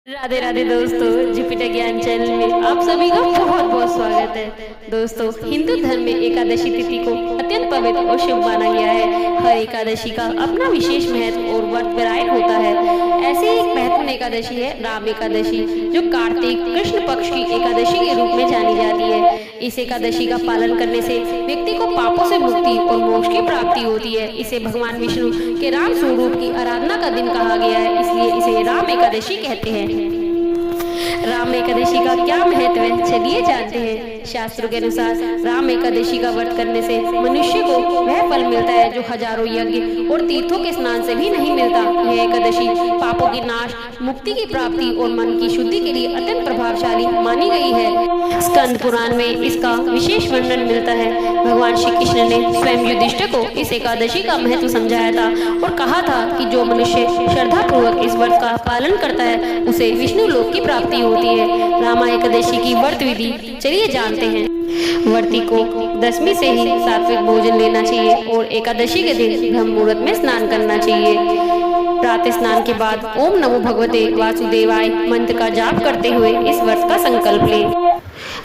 राधे राधे दोस्तों, जुपिटर ज्ञान चैनल में आप सभी का बहुत बहुत स्वागत है। दोस्तों, हिंदू धर्म में एकादशी तिथि को अत्यंत पवित्र और शुभ माना गया है। हर एकादशी का अपना विशेष महत्व और व्रत विरायण होता है। ऐसे ही एक महत्वपूर्ण एकादशी है राम एकादशी, जो कार्तिक कृष्ण पक्ष की एकादशी के रूप में जानी जाती है। इस एकादशी का पालन करने से व्यक्ति को पापों से मुक्ति और मोक्ष की प्राप्ति होती है। इसे भगवान विष्णु के राम स्वरूप की आराधना का दिन कहा गया है, इसलिए इसे राम एकादशी कहते हैं। राम एकादशी का क्या महत्व है, चलिए जानते हैं। शास्त्रों के अनुसार राम एकादशी का व्रत करने से मनुष्य को वह फल मिलता है जो हजारों यज्ञ और तीर्थों के स्नान से भी नहीं मिलता। यह एकादशी पापों की नाश, मुक्ति की प्राप्ति और मन की शुद्धि के लिए अत्यंत प्रभावशाली मानी गई है। स्कंद पुराण में इसका विशेष वर्णन मिलता है। भगवान श्री कृष्ण ने स्वयं युधिष्ठिर को इस एकादशी का महत्व समझाया था और कहा था कि जो मनुष्य श्रद्धा पूर्वक इस व्रत का पालन करता है उसे विष्णु लोक की प्राप्ति होती है। रामा एकादशी की व्रत विधि चलिए जानते हैं। व्रती को दशमी से ही सात्विक भोजन लेना चाहिए और एकादशी के दिन ब्रह्म मुहूर्त में स्नान करना चाहिए। प्रातः स्नान के बाद ओम नमो भगवते वासुदेवाय मंत्र का जाप करते हुए इस व्रत का संकल्प लें।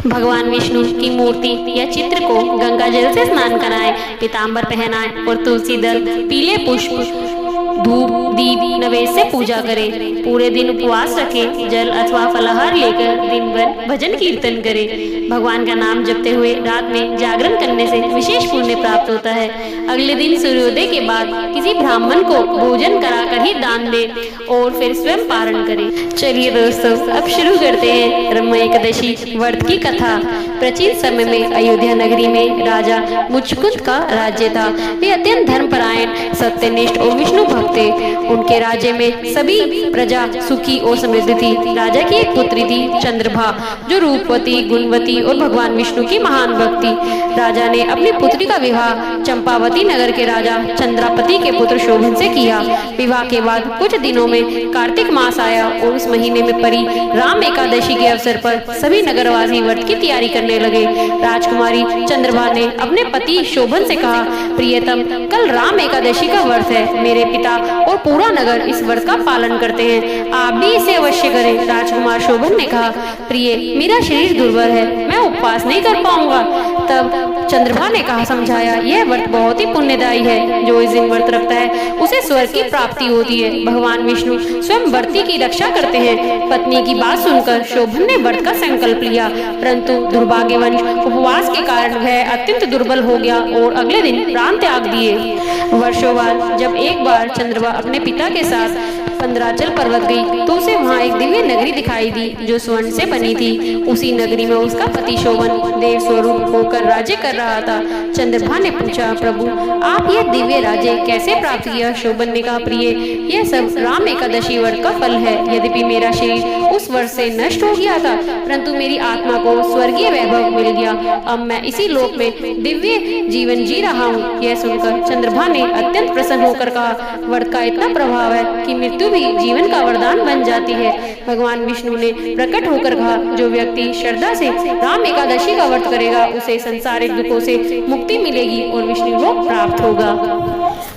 भगवान विष्णु की मूर्ति या चित्र को गंगा जल से स्नान कराएं, पीताम्बर पहनाएं और तुलसी दल, पीले पुष्प, धूप, दीप, नैवेद्य से पूजा करें। पूरे दिन उपवास रखें। जल अथवा फलाहार लेकर दिन भर भजन कीर्तन करें। भगवान का नाम जपते हुए रात में जागरण करने से विशेष पुण्य प्राप्त होता है। अगले दिन सूर्योदय के बाद किसी ब्राह्मण को भोजन कराकर ही दान दें और फिर स्वयं पारण करें। चलिए दोस्तों, अब शुरू करते हैं राम एकादशी व्रत की कथा। प्राचीन समय में अयोध्या नगरी में राजा मुचकुंद का राज्य था। वे अत्यंत धर्मपरायण, सत्यनिष्ठ और विष्णु भक्त थे। उनके राज्य में सभी प्रजा सुखी और समृद्ध थी। राजा की एक पुत्री थी चंद्रभा, जो रूपवती, गुणवती और भगवान विष्णु की महान भक्त थी। राजा ने अपनी पुत्री का विवाह चंपावती नगर के राजा चंद्रापति के पुत्र शोभन से किया। विवाह के बाद कुछ दिनों में कार्तिक मास आया और उस महीने में पड़ी राम एकादशी के अवसर पर सभी नगरवासी व्रत की तैयारी करने लगे। राजकुमारी चंद्रभा ने अपने पति शोभन से कहा, प्रियतम, कल राम एकादशी का व्रत है। मेरे पिता और पूरा नगर इस व्रत का पालन करते हैं, आप भी इसे अवश्य करें। राजकुमार शोभन ने कहा, प्रिय, मेरा शरीर दुर्बल है, मैं उपवास नहीं कर पाऊंगा। तब चंद्रभा ने कहा, समझाया, यह व्रत बहुत ही पुण्यदायी है। जो इस दिन व्रत रखता है उसे स्वर्ग की प्राप्ति होती है। भगवान विष्णु स्वयं व्रती की रक्षा करते हैं। पत्नी की बात सुनकर शोभन ने व्रत का संकल्प लिया, परंतु दुर्भाग्यवश उपवास के कारण वह अत्यंत दुर्बल हो गया और अगले दिन प्राण त्याग दिए। वर्षों बाद जब एक बार चंद्रभा अपने पिता के साथ पंद्राचल पर्वत गई तो उसे वहाँ एक दिव्य नगरी दिखाई दी जो स्वर्ण से बनी थी। उसी नगरी में उसका पति शोभन देव स्वरूप होकर राज्य कर रहा था। चंद्रभा ने पूछा, प्रभु, आप यह दिव्य राज्य कैसे प्राप्त किया? शोभन ने कहा, प्रिय, यह सब राम एकादशी व्रत का फल है। यद्यपि मेरा शरीर उस वर्ष से नष्ट हो गया था, परंतु मेरी आत्मा को स्वर्गीय वैभव मिल गया। अब मैं इसी लोक में दिव्य जीवन जी रहा हूँ। यह सुनकर चंद्रभा ने अत्यंत प्रसन्न होकर कहा, व्रत का इतना प्रभाव है कि मृत्यु भी जीवन का वरदान बन जाती है। भगवान विष्णु ने प्रकट होकर कहा, जो व्यक्ति श्रद्धा से राम एकादशी का व्रत करेगा उसे संसारिक दुखों से मुक्ति मिलेगी और विष्णु लोक प्राप्त होगा।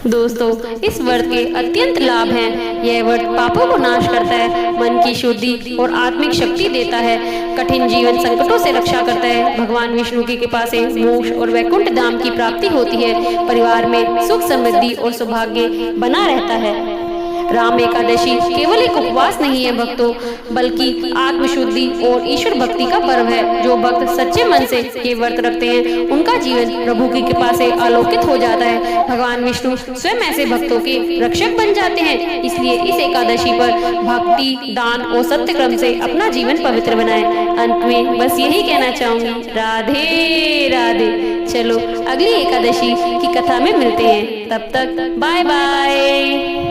दोस्तों, इस व्रत के अत्यंत लाभ हैं। यह व्रत पापों को नाश करता है, मन की शुद्धि और आत्मिक शक्ति देता है, कठिन जीवन संकटों से रक्षा करता है। भगवान विष्णु की कृपा से मोक्ष और वैकुंठ धाम की प्राप्ति होती है। परिवार में सुख, समृद्धि और सौभाग्य बना रहता है। राम एकादशी केवल एक उपवास नहीं है भक्तों, बल्कि आत्मशुद्धि और ईश्वर भक्ति का पर्व है। जो भक्त सच्चे मन से ये व्रत रखते हैं उनका जीवन प्रभु की कृपा से आलोकित हो जाता है। भगवान विष्णु स्वयं ऐसे भक्तों के रक्षक बन जाते हैं। इसलिए इस एकादशी पर भक्ति, दान और सत्य क्रम से अपना जीवन पवित्र बनाएं। अंत में बस यही कहना चाहूंगी, राधे राधे। चलो अगली एकादशी की कथा में मिलते हैं, तब तक बाय बाय।